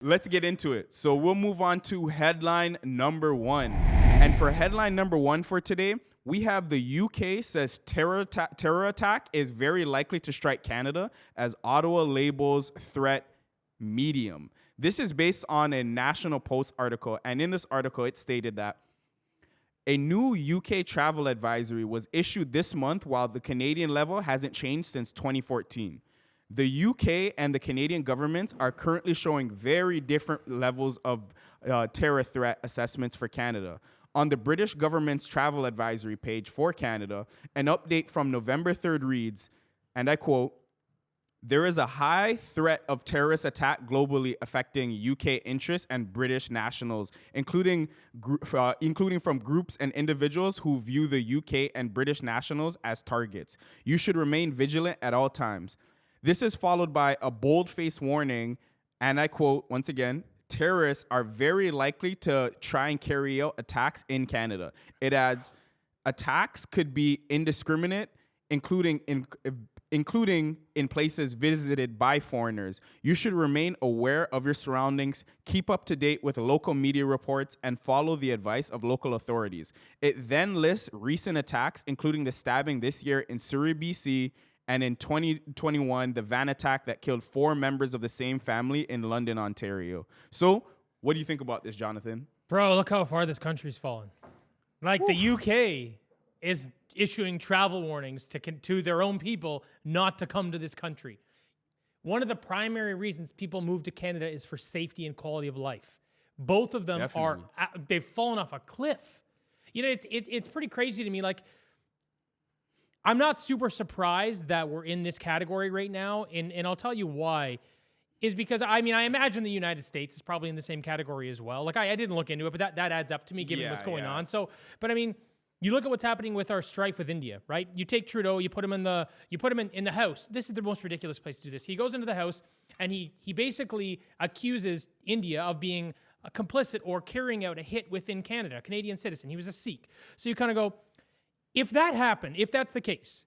Let's get into it. So we'll move on to headline number one. And for headline number one for today, we have the UK says terror attack is very likely to strike Canada as Ottawa labels threat medium. This is based on a National Post article. And in this article, it stated that a new UK travel advisory was issued this month while the Canadian level hasn't changed since 2014. The UK and the Canadian governments are currently showing very different levels of terror threat assessments for Canada. On the British government's travel advisory page for Canada, an update from November 3rd reads, and I quote, "There is a high threat of terrorist attack globally affecting UK interests and British nationals, including from groups and individuals who view the UK and British nationals as targets. You should remain vigilant at all times." This is followed by a bold-faced warning, and I quote, once again, "Terrorists are very likely to try and carry out attacks in Canada." It adds, "Attacks could be indiscriminate, including in places visited by foreigners. You should remain aware of your surroundings, keep up to date with local media reports, and follow the advice of local authorities." It then lists recent attacks, including the stabbing this year in Surrey, BC, and in 2021, the van attack that killed 4 members of the same family in London, Ontario. So, what do you think about this, Jonathan? Bro, look how far this country's fallen. Like, the UK is issuing travel warnings to their own people not to come to this country. One of the primary reasons people move to Canada is for safety and quality of life. Both of them they've fallen off a cliff. You know, it's pretty crazy to me. Like, I'm not super surprised that we're in this category right now, and I'll tell you why. Is because, I mean, I imagine the United States is probably in the same category as well. Like, I didn't look into it, but that adds up to me given what's going on. So, but I mean, you look at what's happening with our strife with India, right? You take Trudeau, you put him in the House. This is the most ridiculous place to do this. He goes into the House and he basically accuses India of being complicit or carrying out a hit within Canada, a Canadian citizen. He was a Sikh. So you kind of go, if that happened, if that's the case,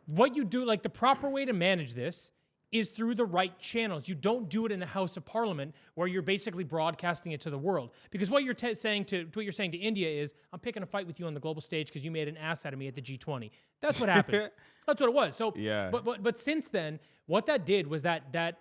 what you do, like the proper way to manage this is through the right channels. You don't do it in the House of Parliament where you're basically broadcasting it to the world. Because what you're saying to India is, I'm picking a fight with you on the global stage because you made an ass out of me at the G20. That's what happened. That's what it was. So, yeah. But since then, what that did was that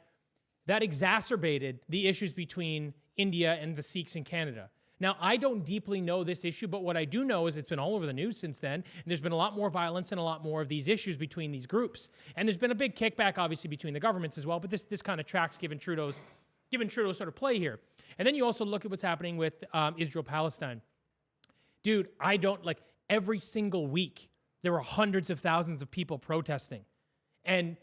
exacerbated the issues between India and the Sikhs in Canada. Now, I don't deeply know this issue, but what I do know is it's been all over the news since then. And there's been a lot more violence and a lot more of these issues between these groups. And there's been a big kickback, obviously, between the governments as well. But this kind of tracks given Trudeau's sort of play here. And then you also look at what's happening with Israel-Palestine. Dude, every single week, there were hundreds of thousands of people protesting. And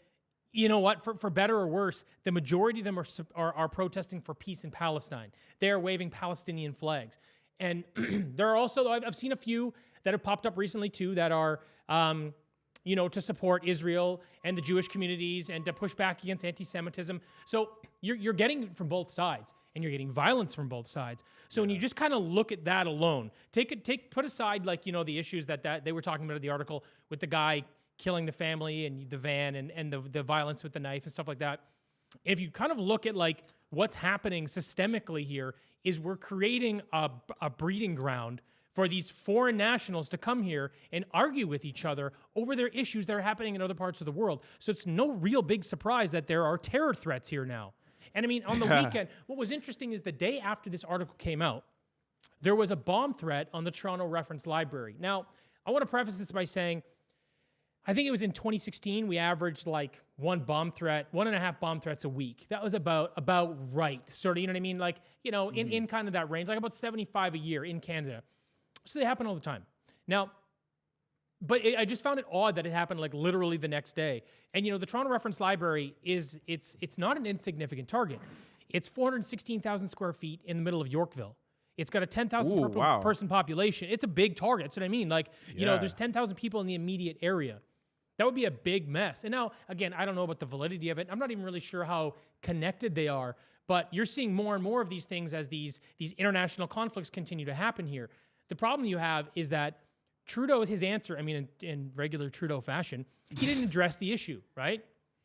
you know what? For better or worse, the majority of them are protesting for peace in Palestine. They are waving Palestinian flags. And there are also, I've seen a few that have popped up recently too that are, to support Israel and the Jewish communities and to push back against anti-Semitism. So you're getting it from both sides, and you're getting violence from both sides. So when you just kind of look at that alone, put aside the issues that they were talking about in the article with the guy killing the family and the van and the violence with the knife and stuff like that. If you kind of look at what's happening systemically here is we're creating a breeding ground for these foreign nationals to come here and argue with each other over their issues that are happening in other parts of the world. So it's no real big surprise that there are terror threats here now. And I mean, on the weekend, what was interesting is the day after this article came out, there was a bomb threat on the Toronto Reference Library. Now, I want to preface this by saying, I think it was in 2016, we averaged 1.5 bomb threats a week. That was about right. Sort of, you know what I mean? In kind of that range, about 75 a year in Canada. So they happen all the time. Now, but I just found it odd that it happened literally the next day. And the Toronto Reference Library it's not an insignificant target. It's 416,000 square feet in the middle of Yorkville. It's got a 10,000 person population. It's a big target. That's what I mean. There's 10,000 people in the immediate area. That would be a big mess. And now, again, I don't know about the validity of it. I'm not even really sure how connected they are. But you're seeing more and more of these things as these international conflicts continue to happen here. The problem you have is that Trudeau, his answer, in regular Trudeau fashion, he didn't address the issue, right?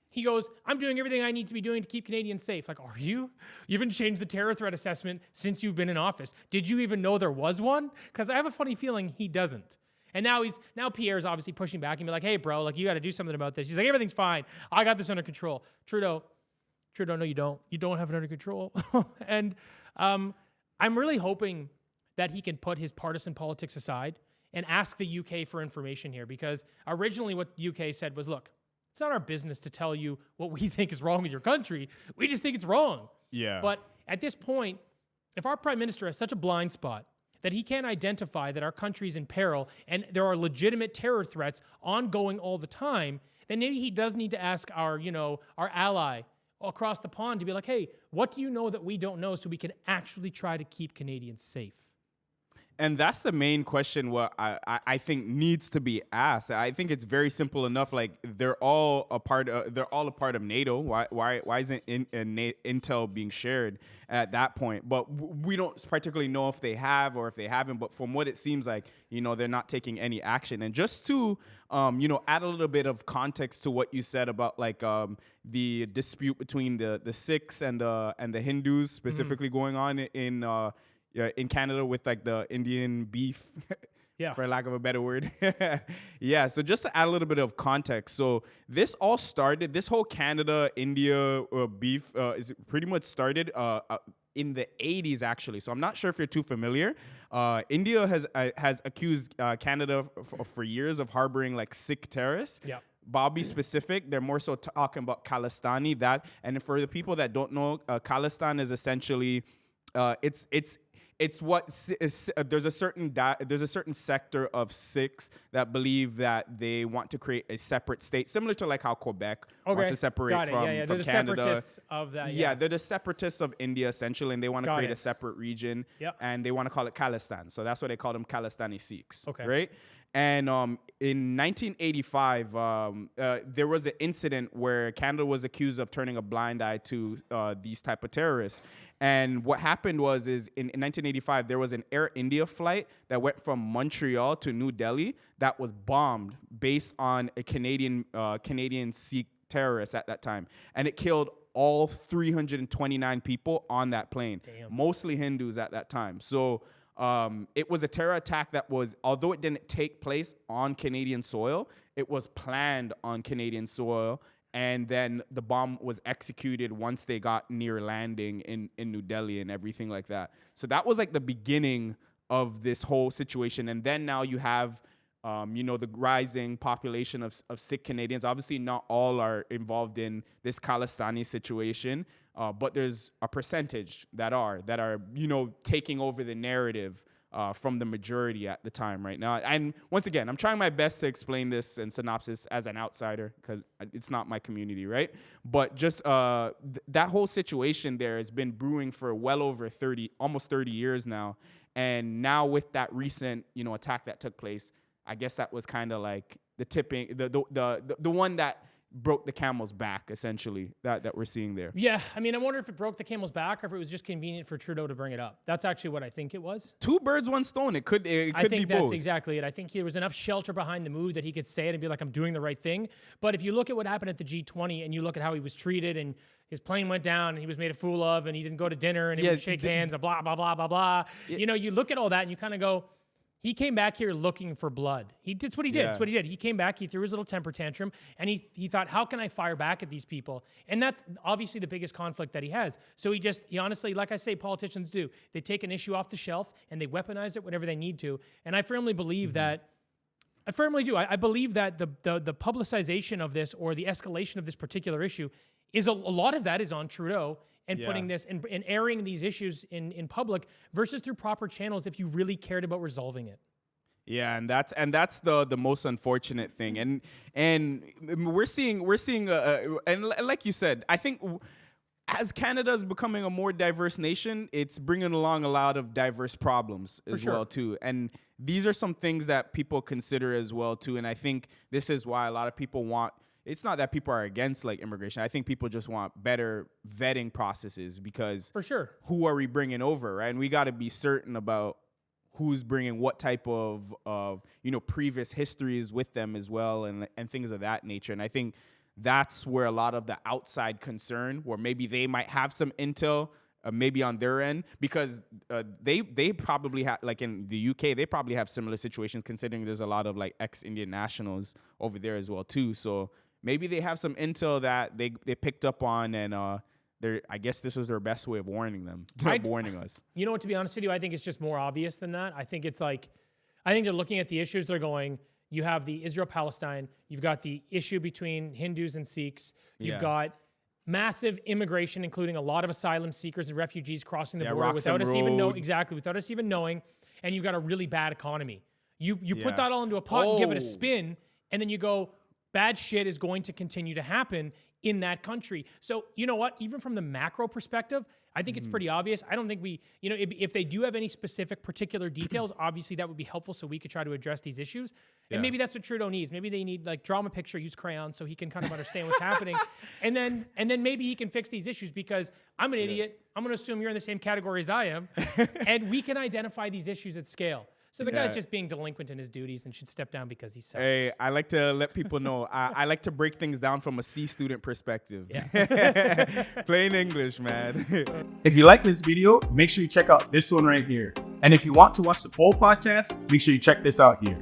He goes, I'm doing everything I need to be doing to keep Canadians safe. Like, are you? You haven't changed the terror threat assessment since you've been in office. Did you even know there was one? Because I have a funny feeling he doesn't. And now Pierre's obviously pushing back and be like, hey, bro, like, you got to do something about this. He's like, everything's fine. I got this under control. Trudeau, no, you don't. You don't have it under control. And I'm really hoping that he can put his partisan politics aside and ask the UK for information here, because originally what the UK said was, look, it's not our business to tell you what we think is wrong with your country. We just think it's wrong. Yeah. But at this point, if our prime minister has such a blind spot that he can't identify that our country's in peril and there are legitimate terror threats ongoing all the time, then maybe he does need to ask our ally across the pond to be like, hey, what do you know that we don't know, so we can actually try to keep Canadians safe? And that's the main question what I think needs to be asked. I think it's very simple enough. Like, they're all a part of NATO. Why isn't intel being shared at that point? But we don't particularly know if they have or if they haven't. But from what it seems like, they're not taking any action. And just to add a little bit of context to what you said about like the dispute between the Sikhs and the Hindus specifically going on in Canada with like the Indian beef, for lack of a better word. So just to add a little bit of context. So this whole Canada-India beef is pretty much started in the 80s, actually. So I'm not sure if you're too familiar. India has accused Canada for years of harboring like Sikh terrorists. Yeah. Bobby specific, they're more so talking about Khalistani. And for the people that don't know, Khalistan is essentially, there's a certain sector of Sikhs that believe that they want to create a separate state, similar to like how Quebec wants to separate from They're the Canada. Separatists of that. Yeah, they're the separatists of India essentially, and they want to create a separate region. Yep. And they want to call it Khalistan. So that's why they call them Khalistani Sikhs. Okay. Right. And in 1985, there was an incident where Canada was accused of turning a blind eye to these type of terrorists. And what happened was in 1985, there was an Air India flight that went from Montreal to New Delhi that was bombed based on a Canadian Sikh terrorist at that time. And it killed all 329 people on that plane, mostly Hindus at that time. So it was a terror attack that was, although it didn't take place on Canadian soil, it was planned on Canadian soil. And then the bomb was executed once they got near landing in New Delhi and everything like that. So that was like the beginning of this whole situation. And then now you have, the rising population of Sikh Canadians. Obviously, not all are involved in this Khalistani situation, but there's a percentage that are taking over the narrative from the majority at the time right now. And once again, I'm trying my best to explain this in synopsis as an outsider because it's not my community, right? But just that whole situation there has been brewing for well over almost 30 years now. And now with that recent, attack that took place, I guess that was kind of like the tipping, the one that broke the camel's back, essentially, that we're seeing there. Yeah, I mean, I wonder if it broke the camel's back or if it was just convenient for Trudeau to bring it up. That's actually what I think it was. Two birds, one stone. It could be both. I think that's exactly it. I think there was enough shelter behind the move that he could say it and be like, I'm doing the right thing. But if you look at what happened at the G20 and you look at how he was treated and his plane went down and he was made a fool of and he didn't go to dinner and he would shake hands and blah, blah, blah, blah, blah. Yeah. You look at all that and you kind of go, he came back here looking for blood. That's what he did. That's what he did. He came back, he threw his little temper tantrum, and he thought, how can I fire back at these people? And that's obviously the biggest conflict that he has. So he honestly, like I say, politicians do. They take an issue off the shelf, and they weaponize it whenever they need to. And I firmly believe that, I firmly do. I believe that the publicization of this or the escalation of this particular issue is a lot of that is on Trudeau and putting this and airing these issues in public versus through proper channels if you really cared about resolving it. Yeah, and that's the most unfortunate thing, and we're seeing and like you said, I think as Canada is becoming a more diverse nation, it's bringing along a lot of diverse problems as well too, and these are some things that people consider as well too, and I think this is why a lot of people want. It's not that people are against like immigration. I think people just want better vetting processes because who are we bringing over, right? And we got to be certain about who's bringing what type of previous histories with them as well and things of that nature. And I think that's where a lot of the outside concern, where maybe they might have some intel, maybe on their end, because they probably have, like in the UK, they probably have similar situations, considering there's a lot of like ex-Indian nationals over there as well too. So maybe they have some intel that they picked up on, and I guess this was their best way of warning them, warning us. You know what, to be honest with you, I think it's just more obvious than that. I think they're looking at the issues. They're going, you have the Israel-Palestine, you've got the issue between Hindus and Sikhs, you've got massive immigration, including a lot of asylum seekers and refugees crossing the border without us even knowing, and you've got a really bad economy. You put that all into a pot and give it a spin, and then you go, bad shit is going to continue to happen in that country. So you know what? Even from the macro perspective, I think it's pretty obvious. I don't think if they do have any specific particular details, obviously that would be helpful so we could try to address these issues. And maybe that's what Trudeau needs. Maybe they need like draw him a picture, use crayons so he can kind of understand what's happening. And then maybe he can fix these issues, because I'm an idiot. I'm going to assume you're in the same category as I am. And we can identify these issues at scale. So the guy's just being delinquent in his duties and should step down because he's selfish. Hey, I like to let people know. I like to break things down from a C student perspective. Yeah. Plain English, man. If you like this video, make sure you check out this one right here. And if you want to watch the full podcast, make sure you check this out here.